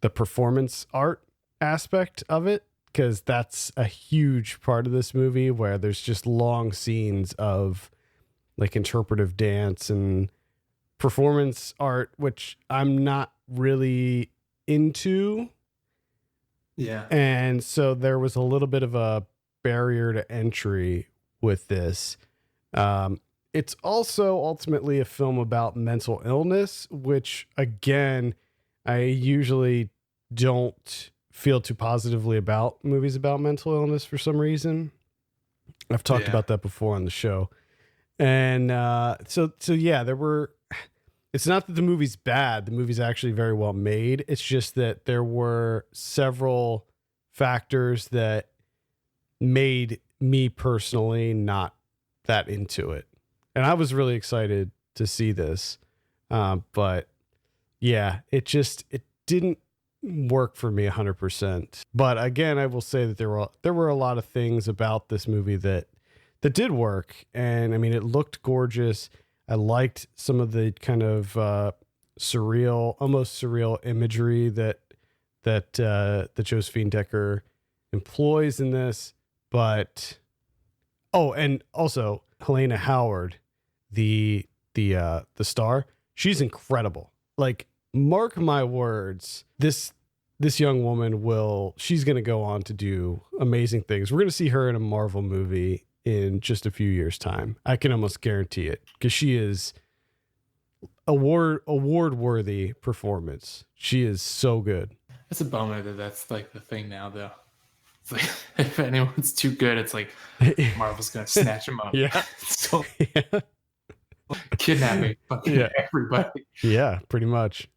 performance art aspect of it, because that's a huge part of this movie, where there's just long scenes of like interpretive dance and performance art, which I'm not really into. Yeah. And so there was a little bit of a barrier to entry with this. It's also ultimately a film about mental illness, which again, I usually don't feel too positively about movies about mental illness for some reason. I've talked about that before on the show. And so yeah, it's not that the movie's bad. The movie's actually very well made. It's just that there were several factors that made me personally not that into it. And I was really excited to see this. But yeah, it didn't work for me 100%. But again, I will say that there were a lot of things about this movie that did work. And I mean, it looked gorgeous. I liked some of the kind of almost surreal imagery that Josephine Decker employs in this. But and also Helena Howard, the star, she's incredible. Like, mark my words, this young woman she's going to go on to do amazing things. We're going to see her in a Marvel movie in just a few years' time. I can almost guarantee it, because she is award worthy performance. She is so good. It's a bummer that's like the thing now, though. It's like, if anyone's too good, it's like Marvel's gonna snatch them up. Yeah. So kidnapping fucking everybody. Yeah, pretty much.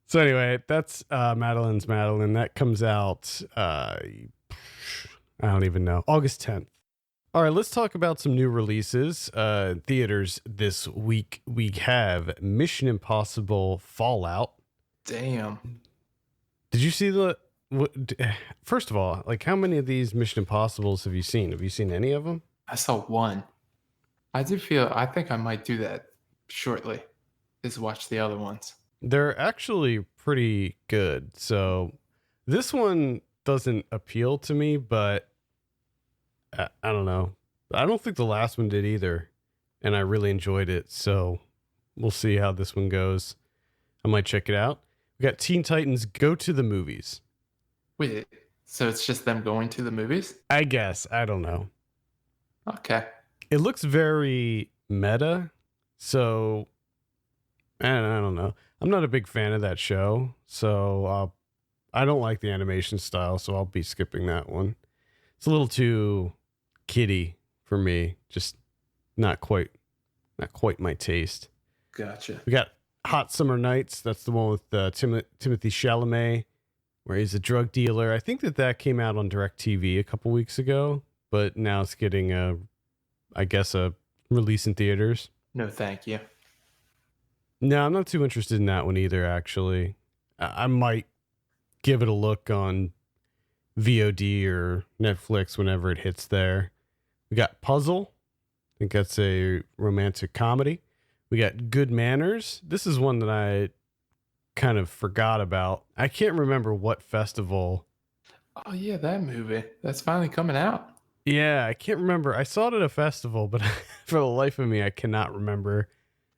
So anyway, that's Madeline's Madeline. That comes out I don't even know, August 10th. All right, let's talk about some new releases. Theaters this week, we have Mission Impossible Fallout. Damn. Did you see first of all, like, how many of these Mission Impossibles have you seen? Have you seen any of them? I saw one. I think I might do that shortly, is watch the other ones. They're actually pretty good. So this one doesn't appeal to me, but I don't know. I don't think the last one did either, and I really enjoyed it. So we'll see how this one goes. I might check it out. We got Teen Titans Go to the Movies. Wait, so it's just them going to the movies? I guess. I don't know. Okay. It looks very meta, so I don't know. I'm not a big fan of that show, so I don't like the animation style, so I'll be skipping that one. It's a little too kiddie for me. Just not quite my taste. Gotcha. We got Hot Summer Nights. That's the one with Timothy Chalamet, where he's a drug dealer. I think that came out on DirecTV a couple weeks ago, but now it's getting a release in theaters. No, thank you. No, I'm not too interested in that one either, actually. I might give it a look on VOD or Netflix whenever it hits there. We got Puzzle. I think that's a romantic comedy. We got Good Manners. This is one that I kind of forgot about. I can't remember what festival. Oh, yeah, that movie. That's finally coming out. Yeah, I can't remember. I saw it at a festival, but for the life of me, I cannot remember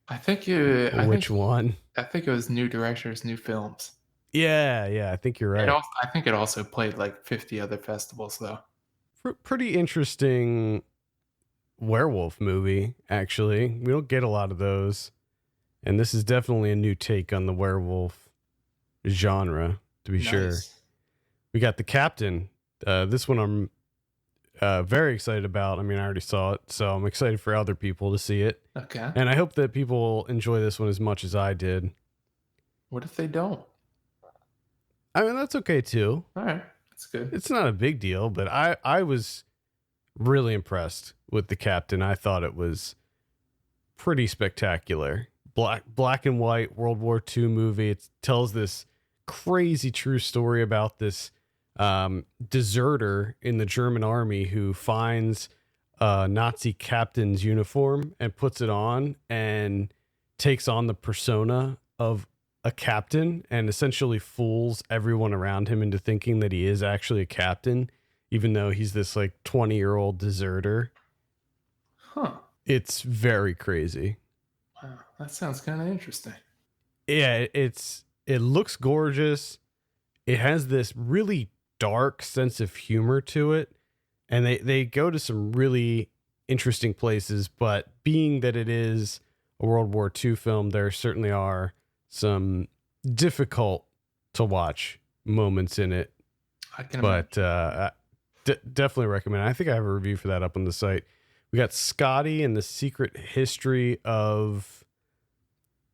which one. I think it was New Directors, New Films. Yeah, I think you're right. I think it also played like 50 other festivals, though. Pretty interesting werewolf movie, actually. We don't get a lot of those. And this is definitely a new take on the werewolf genre, to be sure. We got The Captain. This one I'm very excited about. I mean, I already saw it, so I'm excited for other people to see it. Okay. And I hope that people enjoy this one as much as I did. What if they don't? I mean, that's okay too. All right. That's good. It's not a big deal, but I was really impressed with The Captain. I thought it was pretty spectacular. Black and white World War II movie. It tells this crazy true story about this deserter in the German army who finds a Nazi captain's uniform and puts it on and takes on the persona of a captain and essentially fools everyone around him into thinking that he is actually a captain, even though he's this like 20-year-old deserter. Huh. It's very crazy. Wow. That sounds kind of interesting. Yeah, it looks gorgeous. It has this really dark sense of humor to it. And they go to some really interesting places, but being that it is a World War II film, there certainly are some difficult to watch moments in it. I can But definitely recommend it. I think I have a review for that up on the site. We got Scotty and the Secret History of...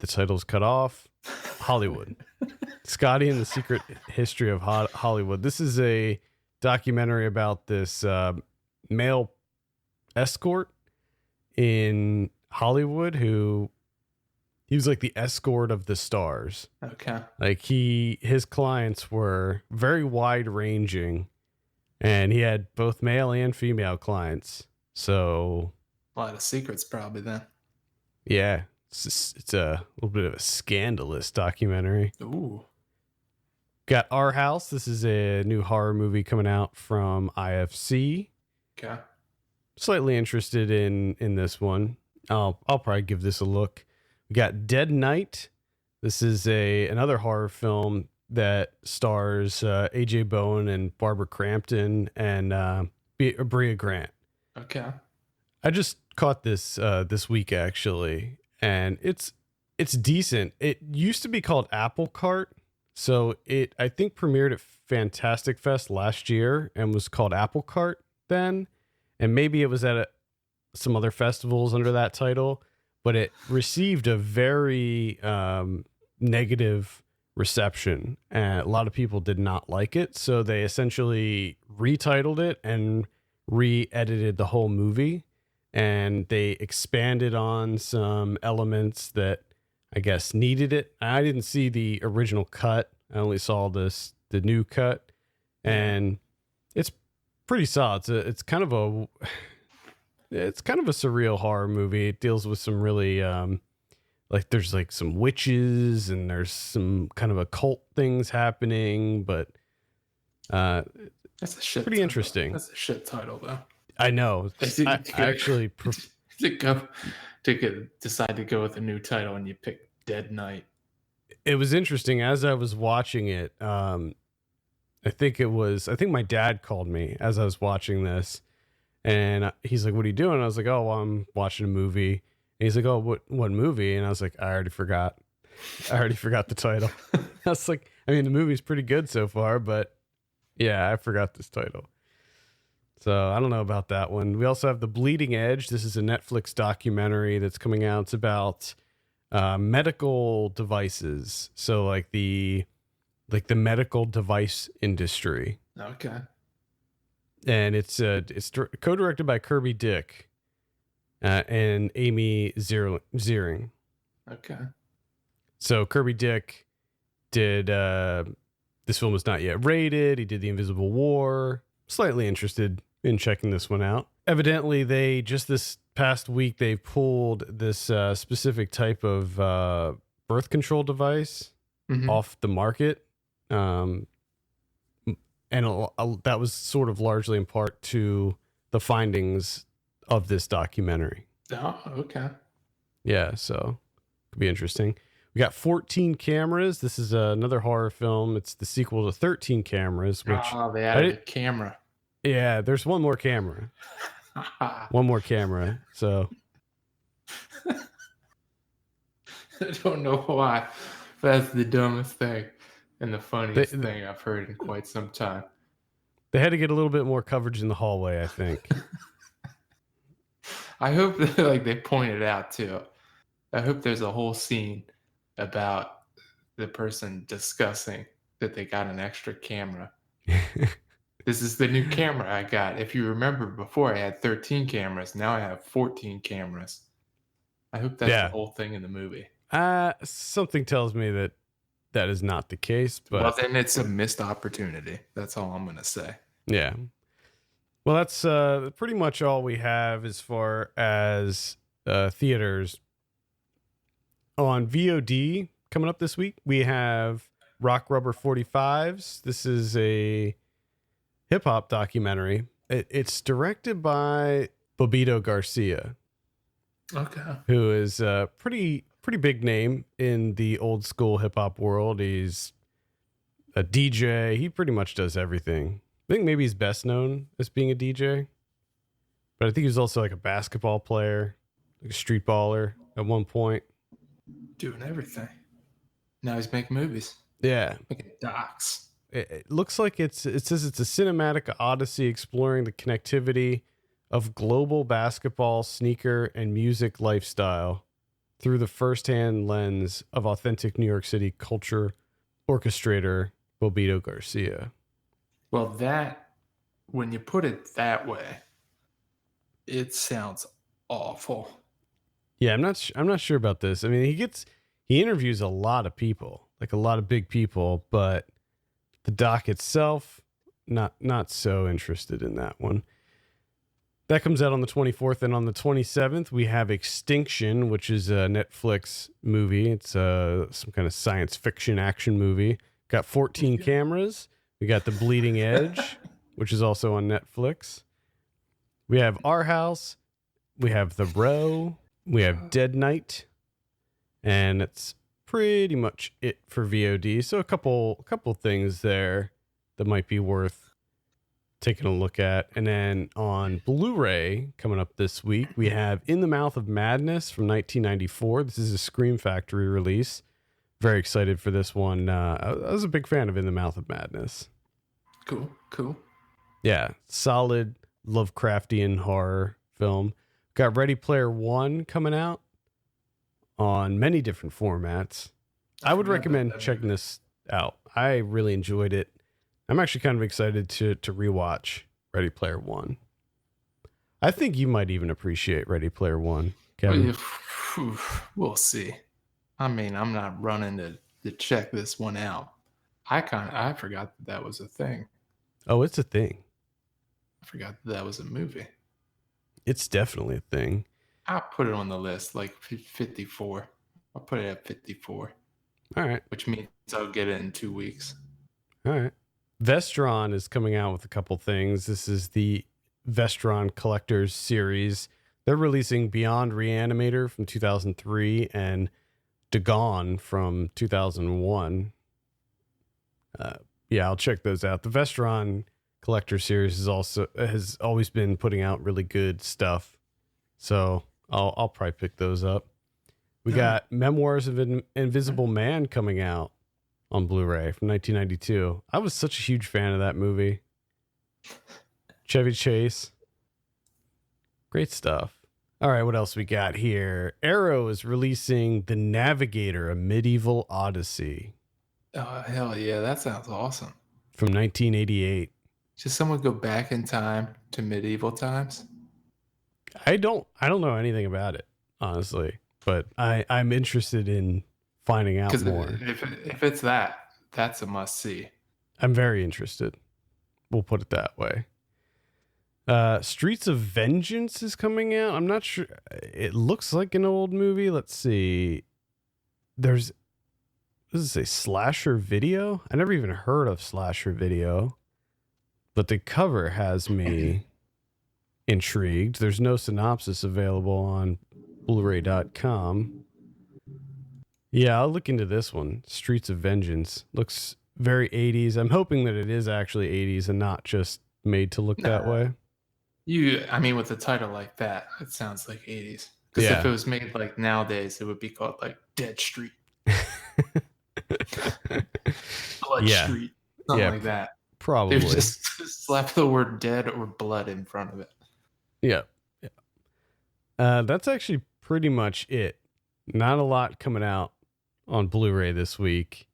The title's cut off. Hollywood. Scotty and the Secret History of Hollywood. This is a documentary about this male escort in Hollywood who he was like the escort of the stars. Okay. Like his clients were very wide ranging, and he had both male and female clients. So A lot of secrets probably then. yeah, it's a little bit of a scandalous documentary. Ooh. Got Our House. This is a new horror movie coming out from IFC. Okay. Slightly interested in this one. I'll probably give this a look. We got Dead Night. This is another horror film that stars AJ Bowen and Barbara Crampton and Brea Grant. Okay. I just caught this this week actually, and it's decent. It used to be called Apple Cart. So it, I think, premiered at Fantastic Fest last year and was called Apple Cart then. And maybe it was at some other festivals under that title, but it received a very negative reception. And a lot of people did not like it. So they essentially retitled it and re-edited the whole movie. And they expanded on some elements that I guess needed it. I didn't see the original cut. I only saw the new cut, and it's pretty solid. It's kind of a surreal horror movie. It deals with some really like there's like some witches and there's some kind of occult things happening, but That's a shit. pretty title. interesting. That's a shit title though. I know. I actually decide to go with a new title and you pick Dead Night. It was interesting as I was watching it. I think my dad called me as I was watching this, and he's like, "What are you doing?" I was like, "Oh, well, I'm watching a movie." And he's like, "Oh, what movie?" And I was like, "I already forgot. The title." I was like, "I mean, the movie's pretty good so far, but yeah, I forgot this title." So I don't know about that one. We also have The Bleeding Edge. This is a Netflix documentary that's coming out. It's about medical devices. So like the medical device industry. Okay. And it's co-directed by Kirby Dick and Amy Ziering. Okay. So Kirby Dick did this film was not yet rated. He did The Invisible War. Slightly interested in checking this one out. Evidently, they just this past week they pulled this specific type of birth control device off the market, and that was sort of largely in part to the findings of this documentary. Oh, okay. Yeah, so could be interesting. We got 14 Cameras. This is another horror film. It's the sequel to 13 Cameras, which they added a camera. Yeah, there's one more camera. One more camera. So I don't know why. That's the dumbest thing and the funniest thing I've heard in quite some time. They had to get a little bit more coverage in the hallway, I think. I hope that they pointed out too. I hope there's a whole scene about the person discussing that they got an extra camera. This is the new camera I got. If you remember before, I had 13 cameras. Now I have 14 cameras. I hope that's the whole thing in the movie. Something tells me that is not the case. But well, then it's a missed opportunity. That's all I'm going to say. Yeah. Well, that's pretty much all we have as far as theaters. On VOD coming up this week, we have Rock Rubber 45s. This is a hip hop documentary. It's directed by Bobito Garcia, Okay. who is a pretty big name in the old school hip hop world. He's a DJ. He pretty much does everything. I think maybe he's best known as being a DJ, but I think he was also like a basketball player, like a street baller at one point. Doing everything. Now he's making movies. Yeah. Making docs. It looks like it says it's a cinematic odyssey exploring the connectivity of global basketball, sneaker, and music lifestyle through the firsthand lens of authentic New York City culture orchestrator Bobito Garcia. Well, that, when you put it that way, it sounds awful. Yeah, I'm not sure about this. I mean, he interviews a lot of people, like a lot of big people, but the doc itself, not so interested in that one. That comes out on the 24th, and on the 27th, we have Extinction, which is a Netflix movie. It's some kind of science fiction action movie. Got 14 cameras. We got The Bleeding Edge, which is also on Netflix. We have Our House. We have The Row. We have Dead Night. And it's pretty much it for VOD. So a couple things there that might be worth taking a look at. And then on Blu-ray coming up this week, we have In the Mouth of Madness from 1994. This is a Scream Factory release. Very excited for this one. I was a big fan of In the Mouth of Madness. Cool. Yeah, solid Lovecraftian horror film. Got Ready Player One coming out on many different formats. I would recommend checking this out. I really enjoyed it. I'm actually kind of excited to rewatch Ready Player One. I think you might even appreciate Ready Player One, Kevin. We'll see. I mean, I'm not running to check this one out. I forgot that was a thing. Oh, it's a thing. I forgot that was a movie. It's definitely a thing. I'll put it on the list, like 54. I'll put it at 54. All right. Which means I'll get it in 2 weeks. All right. Vestron is coming out with a couple things. This is the Vestron Collectors series. They're releasing Beyond Reanimator from 2003 and Dagon from 2001. Yeah, I'll check those out. The Vestron Collector series has always been putting out really good stuff, so I'll probably pick those up. We got Memoirs of an Invisible Man coming out on Blu-ray from 1992. I was such a huge fan of that movie. Chevy Chase, great stuff. All right, what else we got here? Arrow is releasing The Navigator, a Medieval Odyssey. Oh, hell yeah. That sounds awesome. From 1988. Should someone go back in time to medieval times? I don't know anything about it, honestly, but I'm interested in finding out more. If it's that's a must see. I'm very interested. We'll put it that way. Streets of Vengeance is coming out. I'm not sure. It looks like an old movie. Let's see. Does it say Slasher Video? I never even heard of Slasher Video, but the cover has me intrigued. There's no synopsis available on Blu-ray.com. Yeah, I'll look into this one. Streets of Vengeance looks very 80s. I'm hoping that it is actually 80s and not just made to look that way. I mean, with a title like that, it sounds like 80s. Because if it was made like nowadays, it would be called like Dead Street. Blood Street. Something like that. Probably. They would just slap the word dead or blood in front of it. Yeah. That's actually pretty much it. Not a lot coming out on Blu-ray this week.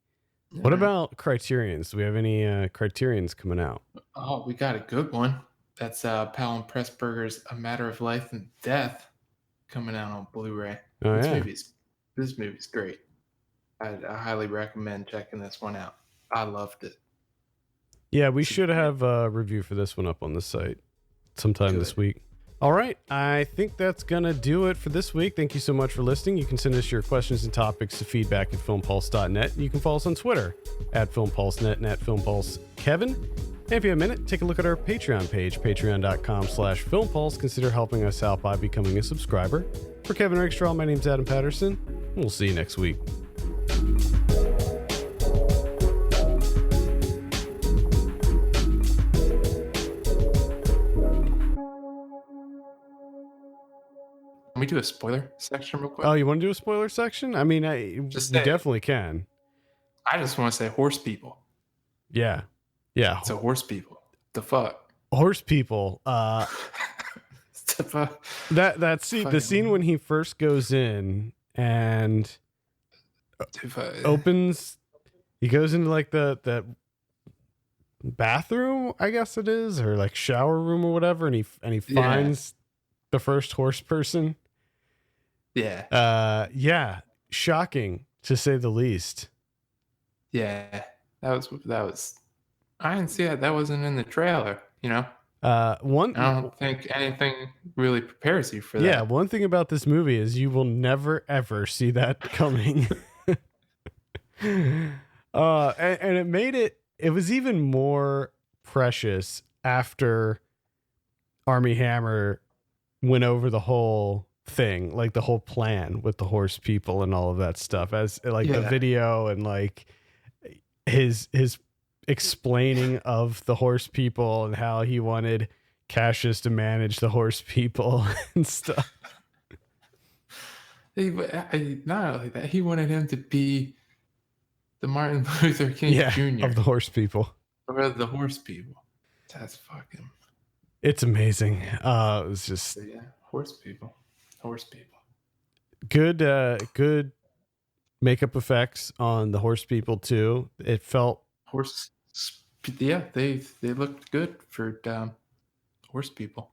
Yeah. What about Criterions? Do we have any Criterions coming out? Oh, we got a good one. That's Powell and Pressburger's A Matter of Life and Death coming out on Blu-ray. Oh, This movie's great. I highly recommend checking this one out. I loved it. Yeah, we should have a review for this one up on the site. sometime Good. this week. All right. I think that's going to do it for this week. Thank you so much for listening. You can send us your questions and topics to feedback@filmpulse.net. You can follow us on Twitter @FilmPulseNet and @FilmPulseKevin. And if you have a minute, take a look at our Patreon page, patreon.com/FilmPulse. Consider helping us out by becoming a subscriber. For Kevin Rakestraw, my name's Adam Patterson. We'll see you next week. Can we do a spoiler section real quick? Oh, you want to do a spoiler section? I mean, we definitely can. I just want to say horse people. Yeah. So horse people. The fuck? Horse people. The fuck? That scene, the scene when he first goes in and opens, he goes into like the bathroom, I guess it is, or like shower room or whatever, and he finds the first horse person. Yeah. Shocking to say the least. Yeah. That was I didn't see that. That wasn't in the trailer, you know? I don't think anything really prepares you for that. Yeah, one thing about this movie is you will never ever see that coming. And it made it was even more precious after Armie Hammer went over the whole thing, like the whole plan with the horse people and all of that stuff, as like the video and like his explaining of the horse people and how he wanted Cassius to manage the horse people and stuff. Not only that, he wanted him to be the Martin Luther King Jr. of the horse people. Or the horse people. That's fucking... It's amazing. It was just... horse people. Horse people. Good makeup effects on the horse people too. It felt... they looked good for horse people.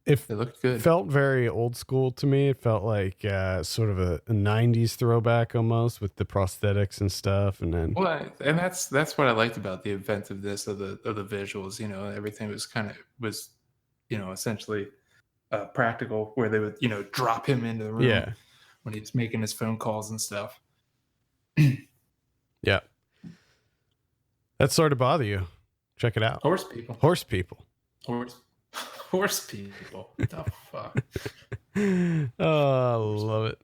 They looked good. Felt very old school to me. It felt like sort of a 90s throwback almost with the prosthetics and stuff. And then that's what I liked about the inventiveness of the visuals. You know, everything was essentially practical, where they would drop him into the room when he's making his phone calls and stuff. Yeah. That's Sorry to Bother You. Check it out. Horse people. Horse people. Horse people. What the fuck? Oh, I love it.